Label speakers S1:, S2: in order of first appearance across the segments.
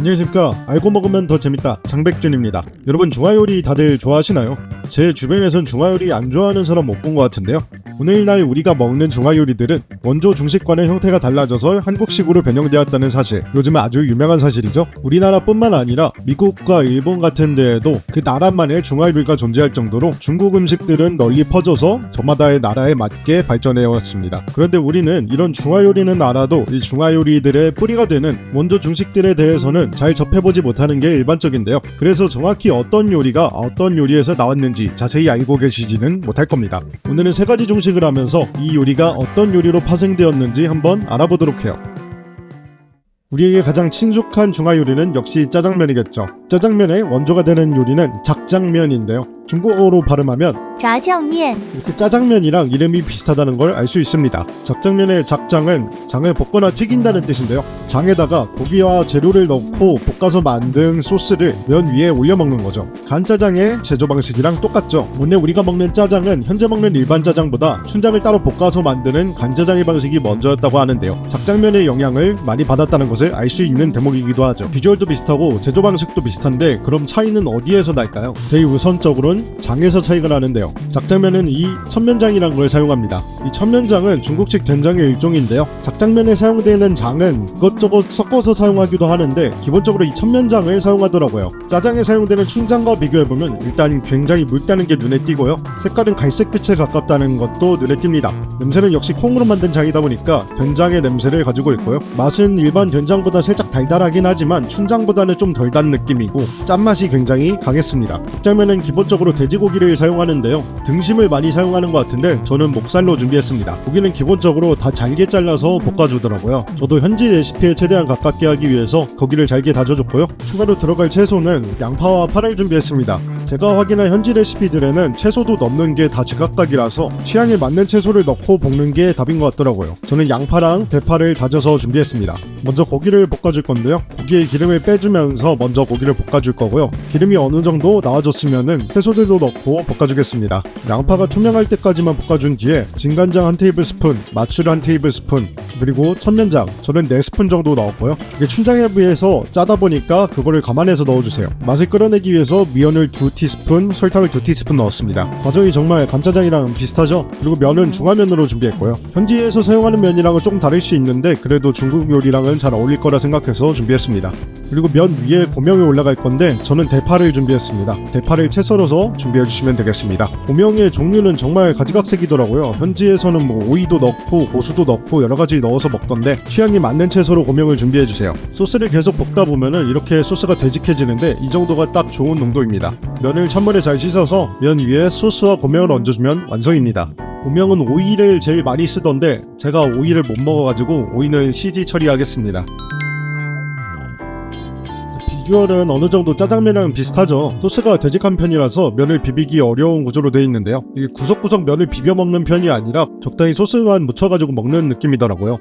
S1: 안녕하십니까. 알고 먹으면 더 재밌다 장백준입니다. 여러분 중화요리 다들 좋아하시나요? 제 주변에선 중화요리 안 좋아하는 사람 못 본 것 같은데요. 오늘날 우리가 먹는 중화요리들은 원조 중식과의 형태가 달라져서 한국식으로 변형되었다는 사실, 요즘 아주 유명한 사실이죠. 우리나라뿐만 아니라 미국과 일본 같은 데에도 그 나라만의 중화요리가 존재할 정도로 중국 음식들은 널리 퍼져서 저마다의 나라에 맞게 발전해 왔습니다. 그런데 우리는 이런 중화요리는 알아도 이 중화요리들의 뿌리가 되는 원조 중식들에 대해서는 잘 접해보지 못하는 게 일반적인데요. 그래서 정확히 어떤 요리가 어떤 요리에서 나왔는지 자세히 알고 계시지는 못할 겁니다. 오늘은 세 가지 중식을 하면서 이 요리가 어떤 요리로 파생되었는지 한번 알아보도록 해요. 우리에게 가장 친숙한 중화요리는 역시 짜장면이겠죠. 짜장면의 원조가 되는 요리는 작장면인데요. 중국어로 발음하면
S2: 炸酱面
S1: 이렇게 짜장면이랑 이름이 비슷하다는 걸 알 수 있습니다. 작장면의 작장은 장을 볶거나 튀긴다는 뜻인데요. 장에다가 고기와 재료를 넣고 볶아서 만든 소스를 면 위에 올려 먹는 거죠. 간짜장의 제조 방식이랑 똑같죠. 원래 우리가 먹는 짜장은 현재 먹는 일반 짜장보다 춘장을 따로 볶아서 만드는 간짜장의 방식이 먼저였다고 하는데요. 작장면의 영향을 많이 받았다는 것을 알 수 있는 대목이기도 하죠. 비주얼도 비슷하고 제조 방식도 비슷한데 그럼 차이는 어디에서 날까요? 제일 우선적으로는 장에서 차이가 나는데요. 작장면은 이 천면장이라는 걸 사용합니다. 이 천면장은 중국식 된장의 일종인데요. 작장면에 사용되는 장은 이것저것 섞어서 사용하기도 하는데 기본적으로 이 천면장을 사용하더라고요. 짜장에 사용되는 춘장과 비교해보면 일단 굉장히 묽다는 게 눈에 띄고요. 색깔은 갈색빛에 가깝다는 것도 눈에 띕니다. 냄새는 역시 콩으로 만든 장이다 보니까 된장의 냄새를 가지고 있고요. 맛은 일반 된장보다 살짝 달달하긴 하지만 춘장보다는 좀 덜 단 느낌이고 짠맛이 굉장히 강했습니다. 작장면은 기본적으로 돼지고기를 사용하는데요. 등심을 많이 사용하는 것 같은데 저는 목살로 준비했습니다. 고기는 기본적으로 다 잘게 잘라서 볶아주더라고요. 저도 현지 레시피에 최대한 가깝게 하기 위해서 고기를 잘게 다져줬고요. 추가로 들어갈 채소는 양파와 파를 준비했습니다. 제가 확인한 현지 레시피들에는 채소도 넣는 게 다 제각각이라서 취향에 맞는 채소를 넣고 볶는 게 답인 것 같더라고요. 저는 양파랑 대파를 다져서 준비했습니다. 먼저 고기를 볶아줄 건데요. 고기의 기름을 빼주면서 먼저 고기를 볶아줄 거고요. 기름이 어느 정도 나와줬으면은 채소들도 넣고 볶아주겠습니다. 양파가 투명할 때까지만 볶아준 뒤에 진간장 1테이블스푼, 맛술 1테이블스푼, 그리고 천면장 저는 4스푼 정도 넣었고요. 이게 춘장에 비해서 짜다 보니까 그거를 감안해서 넣어주세요. 맛을 끌어내기 위해서 미연을 2티스푼, 설탕을 2티스푼 넣었습니다. 과정이 정말 간짜장이랑 비슷하죠? 그리고 면은 중화면으로 준비했고요. 현지에서 사용하는 면이랑은 조금 다를 수 있는데 그래도 중국 요리랑은 잘 어울릴 거라 생각해서 준비했습니다. 그리고 면 위에 고명이 올라갈 건데 저는 대파를 준비했습니다. 대파를 채 썰어서 준비해주시면 되겠습니다. 고명의 종류는 정말 가지각색이더라고요. 현지에서는 뭐 오이도 넣고 고수도 넣고 여러가지 넣어서 먹던데 취향이 맞는 채소로 고명을 준비해주세요. 소스를 계속 볶다 보면은 이렇게 소스가 되직해지는데 이 정도가 딱 좋은 농도입니다. 면을 찬물에 잘 씻어서 면 위에 소스와 고명을 얹어주면 완성입니다. 고명은 오이를 제일 많이 쓰던데 제가 오이를 못 먹어가지고 오이는 CG 처리하겠습니다. 비주얼은 어느 정도 짜장면이랑 비슷하죠. 소스가 되직한 편이라서 면을 비비기 어려운 구조로 되어 있는데요. 이게 구석구석 면을 비벼 먹는 편이 아니라 적당히 소스만 묻혀가지고 먹는 느낌이더라고요.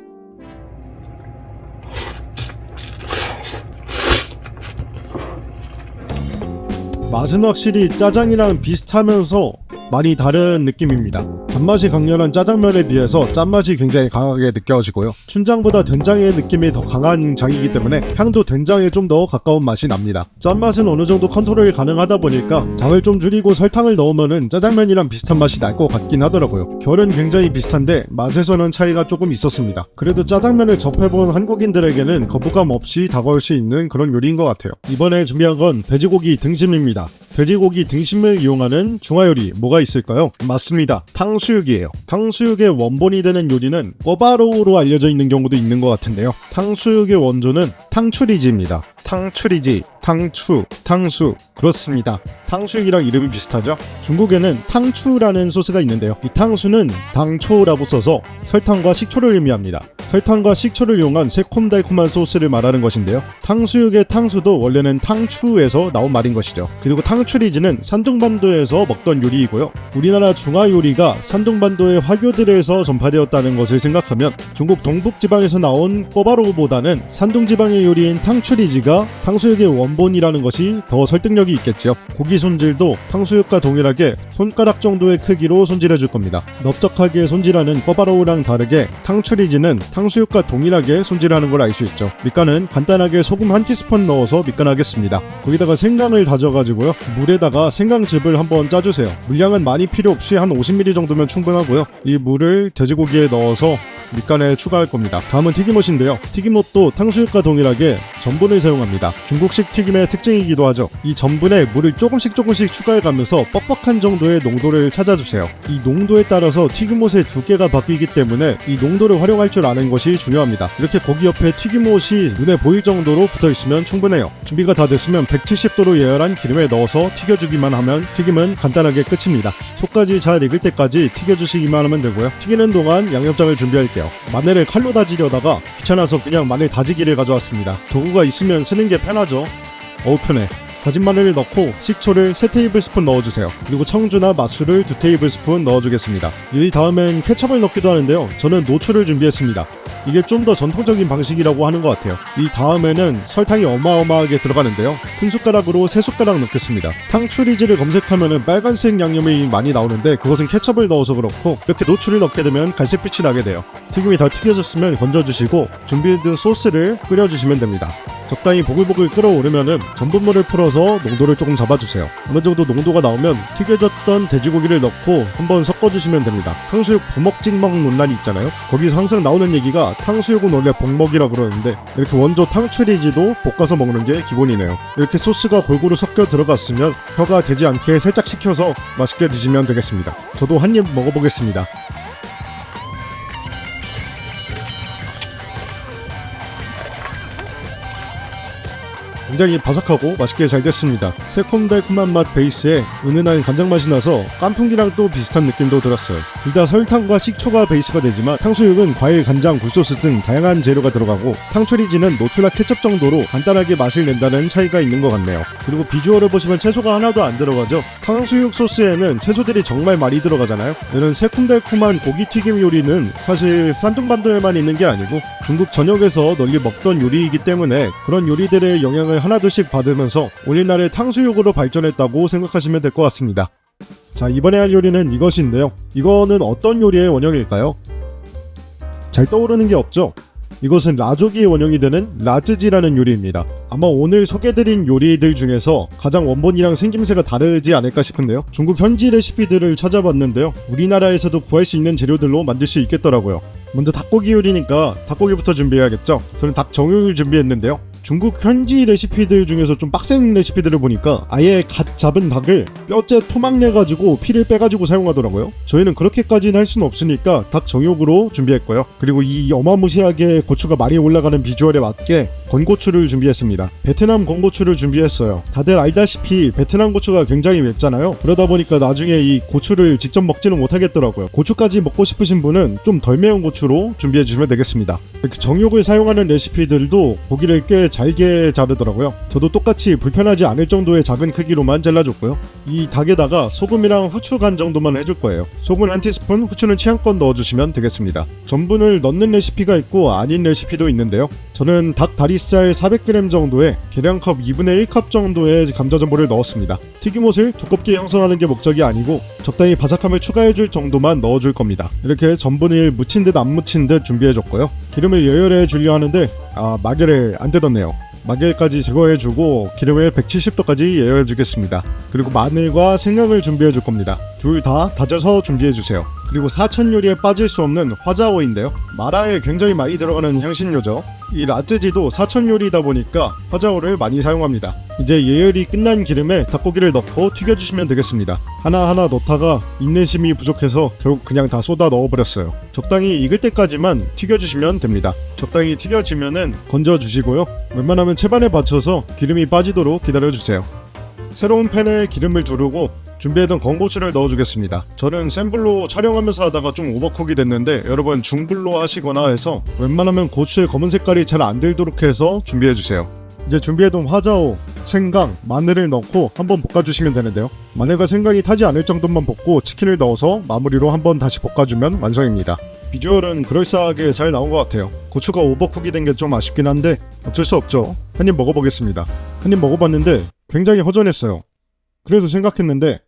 S1: 맛은 확실히 짜장이랑 비슷하면서 많이 다른 느낌입니다. 단맛이 강렬한 짜장면에 비해서 짠맛이 굉장히 강하게 느껴지고요. 춘장보다 된장의 느낌이 더 강한 장이기 때문에 향도 된장에 좀 더 가까운 맛이 납니다. 짠맛은 어느 정도 컨트롤이 가능하다 보니까 장을 좀 줄이고 설탕을 넣으면은 짜장면이랑 비슷한 맛이 날 것 같긴 하더라고요. 결은 굉장히 비슷한데 맛에서는 차이가 조금 있었습니다. 그래도 짜장면을 접해본 한국인들에게는 거부감 없이 다가올 수 있는 그런 요리인 것 같아요. 이번에 준비한 건 돼지고기 등심입니다. 돼지고기 등심을 이용하는 중화요리 뭐가 있을까요? 맞습니다. 탕수육이에요. 탕수육의 원본이 되는 요리는 꿔바로우로 알려져 있는 경우도 있는 것 같은데요. 탕수육의 원조는 탕추리지입니다. 탕추리지, 탕추, 탕수 그렇습니다. 탕수육이랑 이름이 비슷하죠? 중국에는 탕추라는 소스가 있는데요. 이 탕수는 당초라고 써서 설탕과 식초를 의미합니다. 설탕과 식초를 이용한 새콤달콤한 소스를 말하는 것인데요. 탕수육의 탕수도 원래는 탕추에서 나온 말인 것이죠. 그리고 탕추리지는 산둥반도에서 먹던 요리이고요. 우리나라 중화요리가 산둥반도의 화교들에서 전파되었다는 것을 생각하면 중국 동북지방에서 나온 꿔바로우보다는 산둥지방의 요리인 탕추리지가 고기가 탕수육의 원본이라는 것이 더 설득력이 있겠지요. 고기 손질도 탕수육과 동일하게 손가락 정도의 크기로 손질해줄 겁니다. 넓적하게 손질하는 꿔바로우랑 다르게 탕추리지는 탕수육과 동일하게 손질하는 걸 알 수 있죠. 밑간은 간단하게 소금 한 티스푼 넣어서 밑간하겠습니다. 거기다가 생강을 다져가지고요, 물에다가 생강즙을 한번 짜주세요. 물량은 많이 필요 없이 한 50ml 정도면 충분하고요. 이 물을 돼지고기에 넣어서 밑간에 추가할 겁니다. 다음은 튀김옷인데요. 튀김옷도 탕수육과 동일하게 전분을 사용합니다. 중국식 튀김의 특징이기도 하죠. 이 전분에 물을 조금씩 추가해가면서 뻑뻑한 정도의 농도를 찾아주세요. 이 농도에 따라서 튀김옷의 두께가 바뀌기 때문에 이 농도를 활용할 줄 아는 것이 중요합니다. 이렇게 고기 옆에 튀김옷이 눈에 보일 정도로 붙어있으면 충분해요. 준비가 다 됐으면 170도로 예열한 기름에 넣어서 튀겨주기만 하면 튀김은 간단하게 끝입니다. 속까지 잘 익을 때까지 튀겨주시기만 하면 되고요. 튀기는 동안 양념장을 준비할게요. 마늘을 칼로 다지려다가 귀찮아서 그냥 마늘 다지기를 가져왔습니다. 도구가 있으면 쓰는 게 편하죠. 어우 편해. 다진 마늘을 넣고 식초를 3테이블스푼 넣어주세요. 그리고 청주나 맛술을 2테이블스푼 넣어주겠습니다. 이 다음엔 케첩을 넣기도 하는데요. 저는 노출을 준비했습니다. 이게 좀 더 전통적인 방식이라고 하는 것 같아요. 이 다음에는 설탕이 어마어마하게 들어가는데요. 큰 숟가락으로 3숟가락 넣겠습니다. 탕추리지를 검색하면은 빨간색 양념이 많이 나오는데 그것은 케첩을 넣어서 그렇고, 이렇게 노출을 넣게 되면 갈색빛이 나게 돼요. 튀김이 다 튀겨졌으면 건져주시고 준비해둔 소스를 끓여주시면 됩니다. 적당히 보글보글 끓어오르면은 전분물을 풀어서 농도를 조금 잡아주세요. 어느 정도 농도가 나오면 튀겨졌던 돼지고기를 넣고 한번 섞어주시면 됩니다. 탕수육 부먹찍먹 논란이 있잖아요. 거기서 항상 나오는 얘기가 탕수육은 원래 복먹이라 그러는데, 이렇게 원조 탕추리지도 볶아서 먹는 게 기본이네요. 이렇게 소스가 골고루 섞여 들어갔으면 혀가 되지 않게 살짝 식혀서 맛있게 드시면 되겠습니다. 저도 한 입 먹어보겠습니다. 굉장히 바삭하고 맛있게 잘 됐습니다. 새콤달콤한 맛 베이스에 은은한 간장 맛이 나서 깐풍기랑 또 비슷한 느낌도 들었어요. 둘 다 설탕과 식초가 베이스가 되지만 탕수육은 과일, 간장, 굴소스 등 다양한 재료가 들어가고, 탕추리지는 노출나 케첩 정도로 간단하게 맛을 낸다는 차이가 있는 것 같네요. 그리고 비주얼을 보시면 채소가 하나도 안 들어가죠. 탕수육 소스에는 채소들이 정말 많이 들어가잖아요. 이런 새콤달콤한 고기 튀김 요리는 사실 산둥반도에만 있는 게 아니고 중국 전역에서 널리 먹던 요리이기 때문에 그런 요리들의 영향을 하나둘씩 받으면서 오늘날의 탕수육으로 발전했다고 생각하시면 될 것 같습니다. 자, 이번에 할 요리는 이것인데요. 이거는 어떤 요리의 원형일까요? 잘 떠오르는 게 없죠? 이것은 라조기의 원형이 되는 라쯔지라는 요리입니다. 아마 오늘 소개드린 요리들 중에서 가장 원본이랑 생김새가 다르지 않을까 싶은데요. 중국 현지 레시피들을 찾아봤는데요. 우리나라에서도 구할 수 있는 재료들로 만들 수 있겠더라고요. 먼저 닭고기 요리니까 닭고기부터 준비해야겠죠. 저는 닭 정육을 준비했는데요. 중국 현지 레시피들 중에서 좀 빡센 레시피들을 보니까 아예 갓 잡은 닭을 뼈째 토막 내가지고 피를 빼가지고 사용하더라고요. 저희는 그렇게까지는 할 수는 없으니까 닭 정육으로 준비했고요. 그리고 이 어마무시하게 고추가 많이 올라가는 비주얼에 맞게 건고추를 준비했습니다. 베트남 건고추를 준비했어요. 다들 알다시피 베트남 고추가 굉장히 맵잖아요. 그러다 보니까 나중에 이 고추를 직접 먹지는 못하겠더라고요. 고추까지 먹고 싶으신 분은 좀 덜 매운 고추로 준비해 주시면 되겠습니다. 이렇게 정육을 사용하는 레시피들도 고기를 꽤 잘게 자르더라고요. 저도 똑같이 불편하지 않을 정도의 작은 크기로만 잘라줬고요. 이 닭에다가 소금이랑 후추 간 정도만 해줄 거예요. 소금 한 티스푼, 후추는 취향껏 넣어주시면 되겠습니다. 전분을 넣는 레시피가 있고 아닌 레시피도 있는데요. 저는 닭 다리살 400g 정도에 계량컵 2분의 1컵 정도의 감자전분을 넣었습니다. 튀김옷을 두껍게 형성하는 게 목적이 아니고 적당히 바삭함을 추가해줄 정도만 넣어줄 겁니다. 이렇게 전분을 묻힌 듯 안 묻힌 듯 준비해줬고요. 기름을 예열해 주려 하는데 마개를 안 뜯었네요. 마개까지 제거해주고 기름을 170도까지 예열해주겠습니다. 그리고 마늘과 생강을 준비해줄 겁니다. 둘 다 다져서 준비해주세요. 그리고 사천 요리에 빠질 수 없는 화자오인데요. 마라에 굉장히 많이 들어가는 향신료죠. 이 라쯔지도 사천 요리이다 보니까 화자오를 많이 사용합니다. 이제 예열이 끝난 기름에 닭고기를 넣고 튀겨주시면 되겠습니다. 하나하나 넣다가 인내심이 부족해서 결국 그냥 다 쏟아 넣어버렸어요. 적당히 익을 때까지만 튀겨주시면 됩니다. 적당히 튀겨지면은 건져주시고요. 웬만하면 채반에 받쳐서 기름이 빠지도록 기다려주세요. 새로운 팬에 기름을 두르고 준비해둔 건고추를 넣어주겠습니다. 저는 센 불로 촬영하면서 하다가 좀 오버쿡이 됐는데 여러분 중불로 하시거나 해서 웬만하면 고추의 검은 색깔이 잘 안 들도록 해서 준비해주세요. 이제 준비해둔 화자오, 생강, 마늘을 넣고 한번 볶아주시면 되는데요. 마늘과 생강이 타지 않을 정도만 볶고 치킨을 넣어서 마무리로 한번 다시 볶아주면 완성입니다. 비주얼은 그럴싸하게 잘 나온 것 같아요. 고추가 오버쿡이 된 게 좀 아쉽긴 한데 어쩔 수 없죠. 한 입 먹어보겠습니다. 한 입 먹어봤는데 굉장히 허전했어요. 그래서 생각했는데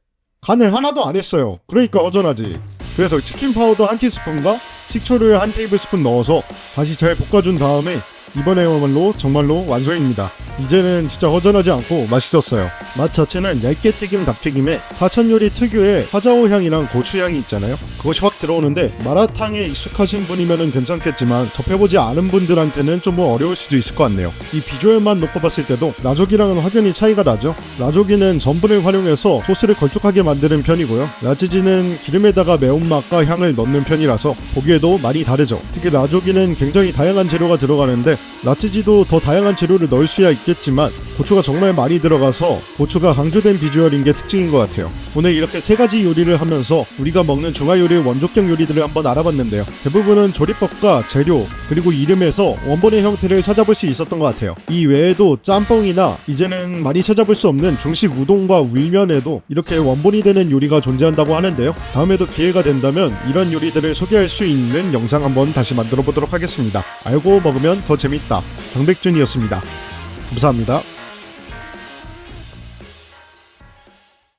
S1: 간을 하나도 안 했어요. 그러니까 허전하지. 그래서 치킨 파우더 한 티스푼과 식초를 한 테이블스푼 넣어서 다시 잘 볶아준 다음에 이번에야말로 정말로 완성입니다. 이제는 진짜 허전하지 않고 맛있었어요. 맛 자체는 얇게 튀김 닭튀김에 사천 요리 특유의 화자오 향이랑 고추 향이 있잖아요. 그것이 확 들어오는데 마라탕에 익숙하신 분이면 괜찮겠지만 접해보지 않은 분들한테는 좀 어려울 수도 있을 것 같네요. 이 비주얼만 놓고 봤을 때도 라조기랑은 확연히 차이가 나죠. 라조기는 전분을 활용해서 소스를 걸쭉하게 만드는 편이고요. 라찌지는 기름에다가 매운맛과 향을 넣는 편이라서 보기에도 많이 다르죠. 특히 라조기는 굉장히 다양한 재료가 들어가는데 라찌지도 더 다양한 재료를 넣을 수야 있겠지만 고추가 정말 많이 들어가서 고추가 강조된 비주얼인 게 특징인 것 같아요. 오늘 이렇게 세 가지 요리를 하면서 우리가 먹는 중화요리의 원조격 요리들을 한번 알아봤는데요. 대부분은 조리법과 재료 그리고 이름에서 원본의 형태를 찾아볼 수 있었던 것 같아요. 이 외에도 짬뽕이나 이제는 많이 찾아볼 수 없는 중식 우동과 울면에도 이렇게 원본이 되는 요리가 존재한다고 하는데요. 다음에도 기회가 된다면 이런 요리들을 소개할 수 있는 영상 한번 다시 만들어 보도록 하겠습니다. 알고 먹으면 더 재밌다. 장백준이었습니다. 감사합니다.